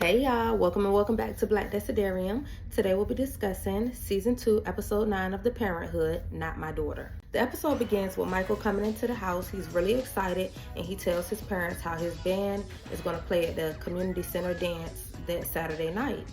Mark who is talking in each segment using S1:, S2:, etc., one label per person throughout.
S1: Hey y'all, welcome and welcome back to Black Desiderium. Today we'll be discussing Season 2, Episode 9 of The Parenthood, Not My Daughter. The episode begins with Michael coming into the house. He's really excited and he tells his parents how his band is going to play at the community center dance that Saturday night.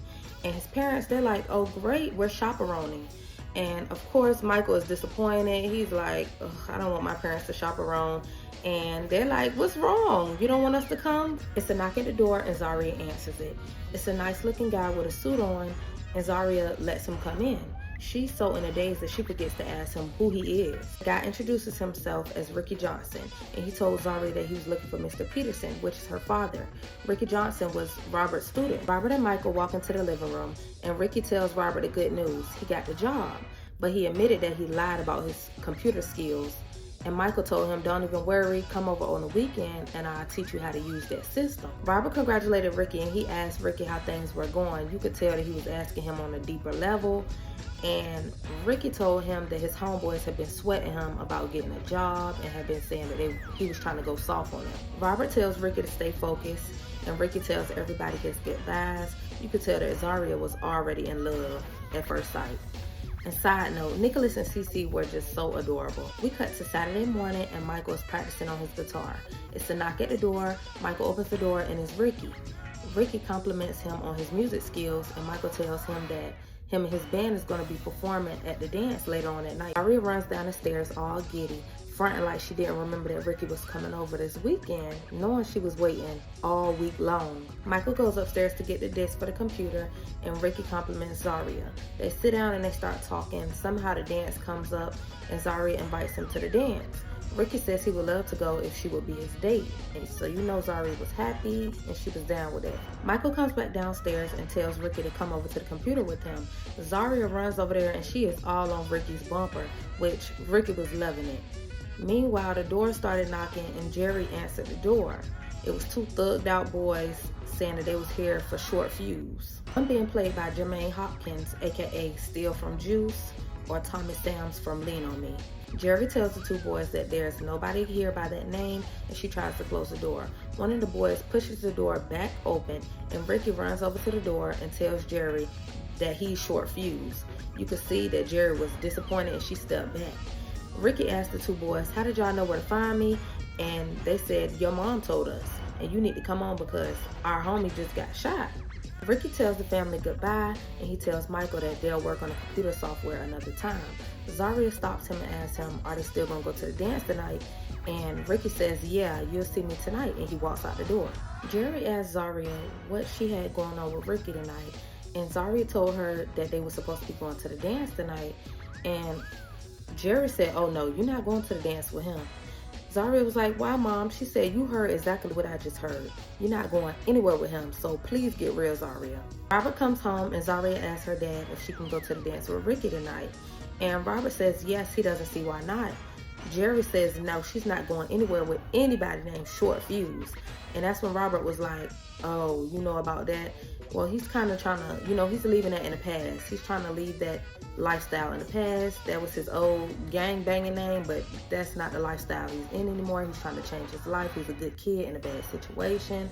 S1: And his parents, they're like, oh great, we're chaperoning. And of course, Michael is disappointed. He's like, I don't want my parents to chaperone. And they're like, what's wrong? You don't want us to come? It's a knock at the door and Zaria answers it. It's a nice looking guy with a suit on and Zaria lets him come in. She's so in a daze that she forgets to ask him who he is. The guy introduces himself as Ricky Johnson and he told Zaria that he was looking for Mr. Peterson, which is her father. Ricky Johnson was Robert's student. Robert and Michael walk into the living room and Ricky tells Robert the good news. He got the job, but he admitted that he lied about his computer skills. And Michael told him, don't even worry, come over on the weekend and I'll teach you how to use that system. Robert congratulated Ricky and he asked Ricky how things were going. You could tell that he was asking him on a deeper level. And Ricky told him that his homeboys had been sweating him about getting a job and had been saying that he was trying to go soft on them. Robert tells Ricky to stay focused and Ricky tells everybody his goodbyes. You could tell that Zaria was already in love at first sight. And side note, Nicholas and Cece were just so adorable. We cut to Saturday morning and Michael is practicing on his guitar. It's a knock at the door. Michael opens the door and it's Ricky. Ricky compliments him on his music skills and Michael tells him that him and his band is going to be performing at the dance later on at night. Zaria runs down the stairs all giddy, fronting like she didn't remember that Ricky was coming over this weekend, knowing she was waiting all week long. Michael goes upstairs to get the disc for the computer and Ricky compliments Zaria. They sit down and they start talking. Somehow the dance comes up and Zaria invites him to the dance. Ricky says he would love to go if she would be his date. And so you know Zaria was happy and she was down with it. Michael comes back downstairs and tells Ricky to come over to the computer with him. Zaria runs over there and she is all on Ricky's bumper, which Ricky was loving it. Meanwhile, the door started knocking and Jerry answered the door. It was two thugged out boys saying that they was here for short fuse. One being played by Jermaine Hopkins, aka Steele from Juice, or Tommy Sams from Lean On Me. Jerry tells the two boys that there's nobody here by that name and she tries to close the door. One of the boys pushes the door back open and Ricky runs over to the door and tells Jerry that he's short fuse. You could see that Jerry was disappointed and she stepped back. Ricky asked the two boys, how did y'all know where to find me? And they said, your mom told us and you need to come on because our homie just got shot. Ricky tells the family goodbye and he tells Michael that they'll work on the computer software another time. Zaria stops him and asks him, are they still gonna go to the dance tonight? And Ricky says, yeah, you'll see me tonight, and he walks out the door. Jerry asks Zaria what she had going on with Ricky tonight, and Zaria told her that they were supposed to be going to the dance tonight, and Jerry said, oh no, you're not going to the dance with him. Zaria was like, why mom? She said, you heard exactly what I just heard. You're not going anywhere with him, so please get real, Zaria. Robert comes home and Zaria asks her dad if she can go to the dance with Ricky tonight. And Robert says, yes, he doesn't see why not. Jerry says, no, she's not going anywhere with anybody named Short Fuse. And that's when Robert was like, oh, you know about that? Well, he's kind of trying to, he's leaving that in the past. He's trying to leave that lifestyle in the past. That was his old gang banging name, but that's not the lifestyle he's in anymore. He's trying to change his life. He's a good kid in a bad situation.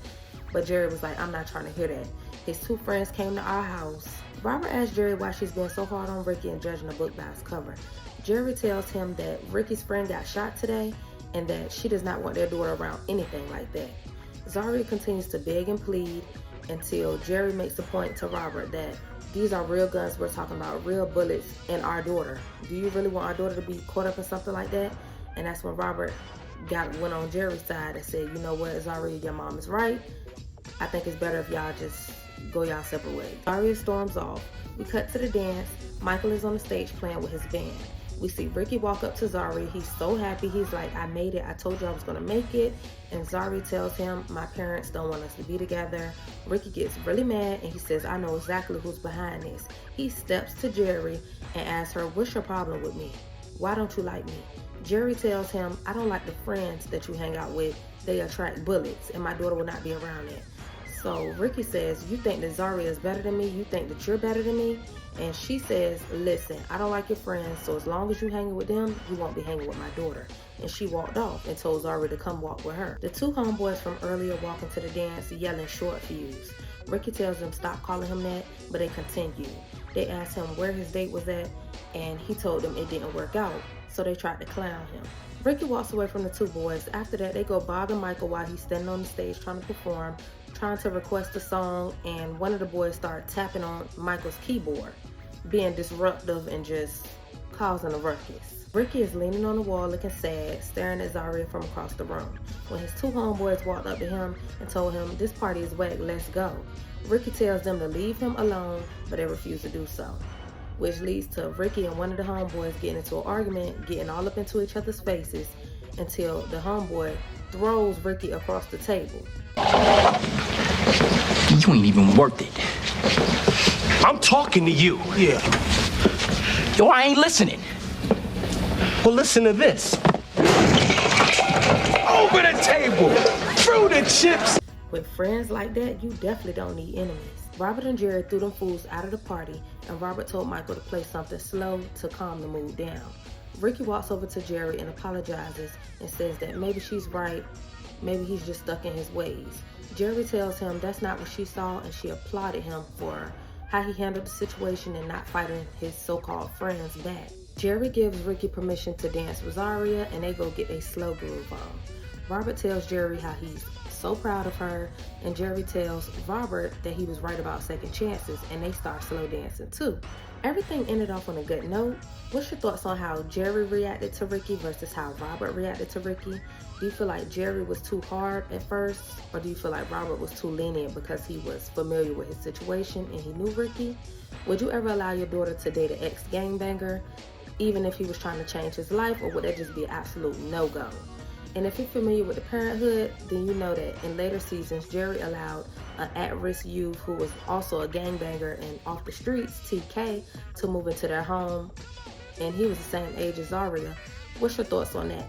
S1: But Jerry was like, I'm not trying to hear that. His two friends came to our house. Robert asked Jerry why she's been so hard on Ricky and judging the book by its cover. Jerry tells him that Ricky's friend got shot today and that she does not want their daughter around anything like that. Zaria continues to beg and plead until Jerry makes the point to Robert that these are real guns. We're talking about real bullets and our daughter. Do you really want our daughter to be caught up in something like that? And that's when Robert went on Jerry's side and said, you know what, Zaria, your mom is right. I think it's better if y'all just go y'all separate ways. Zaria storms off. We cut to the dance. Michael is on the stage playing with his band. We see Ricky walk up to Zaria. He's so happy. He's like, I made it. I told you I was going to make it. And Zaria tells him, my parents don't want us to be together. Ricky gets really mad and he says, I know exactly who's behind this. He steps to Jerry and asks her, what's your problem with me? Why don't you like me? Jerry tells him, I don't like the friends that you hang out with. They attract bullets and my daughter will not be around it. So Ricky says, you think that Zaria is better than me? You think that you're better than me? And she says, listen, I don't like your friends, so as long as you hanging with them, you won't be hanging with my daughter. And she walked off and told Zaria to come walk with her. The two homeboys from earlier walk into the dance yelling short fuse. Ricky tells them stop calling him that, but they continue. They asked him where his date was at, and he told them it didn't work out, so they tried to clown him. Ricky walks away from the two boys. After that, they go bothering Michael while he's standing on the stage trying to perform, trying to request a song, and one of the boys started tapping on Michael's keyboard, being disruptive and just causing a ruckus. Ricky is leaning on the wall looking sad, staring at Zaria from across the room, when his two homeboys walked up to him and told him, "This party is whack, let's go." Ricky tells them to leave him alone, but they refuse to do so, which leads to Ricky and one of the homeboys getting into an argument, getting all up into each other's faces, until the homeboy throws Ricky across the table.
S2: You ain't even worth it.
S3: I'm talking to you.
S2: Yeah. Yo, I ain't listening.
S3: Well, listen to this. Over the table, through the chips.
S1: With friends like that, you definitely don't need enemies. Robert and Jerry threw them fools out of the party, and Robert told Michael to play something slow to calm the mood down. Ricky walks over to Jerry and apologizes and says that maybe she's right, maybe he's just stuck in his ways. Jerry tells him that's not what she saw, and she applauded him for how he handled the situation and not fighting his so-called friends back. Jerry gives Ricky permission to dance with Zaria, and they go get a slow groove on. Robert tells Jerry how he's so proud of her, and Jerry tells Robert that he was right about second chances, and they start slow dancing too. Everything ended off on a good note. What's your thoughts on how Jerry reacted to Ricky versus how Robert reacted to Ricky? Do you feel like Jerry was too hard at first, or do you feel like Robert was too lenient because he was familiar with his situation and he knew Ricky? Would you ever allow your daughter to date an ex-gangbanger, even if he was trying to change his life, or would that just be an absolute no-go? And if you're familiar with the Parenthood, then you know that in later seasons, Jerry allowed an at-risk youth who was also a gangbanger and off the streets, TK, to move into their home, and he was the same age as Zaria. What's your thoughts on that?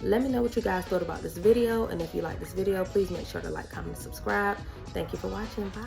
S1: Let me know what you guys thought about this video, and if you like this video, please make sure to like, comment, and subscribe. Thank you for watching. Bye.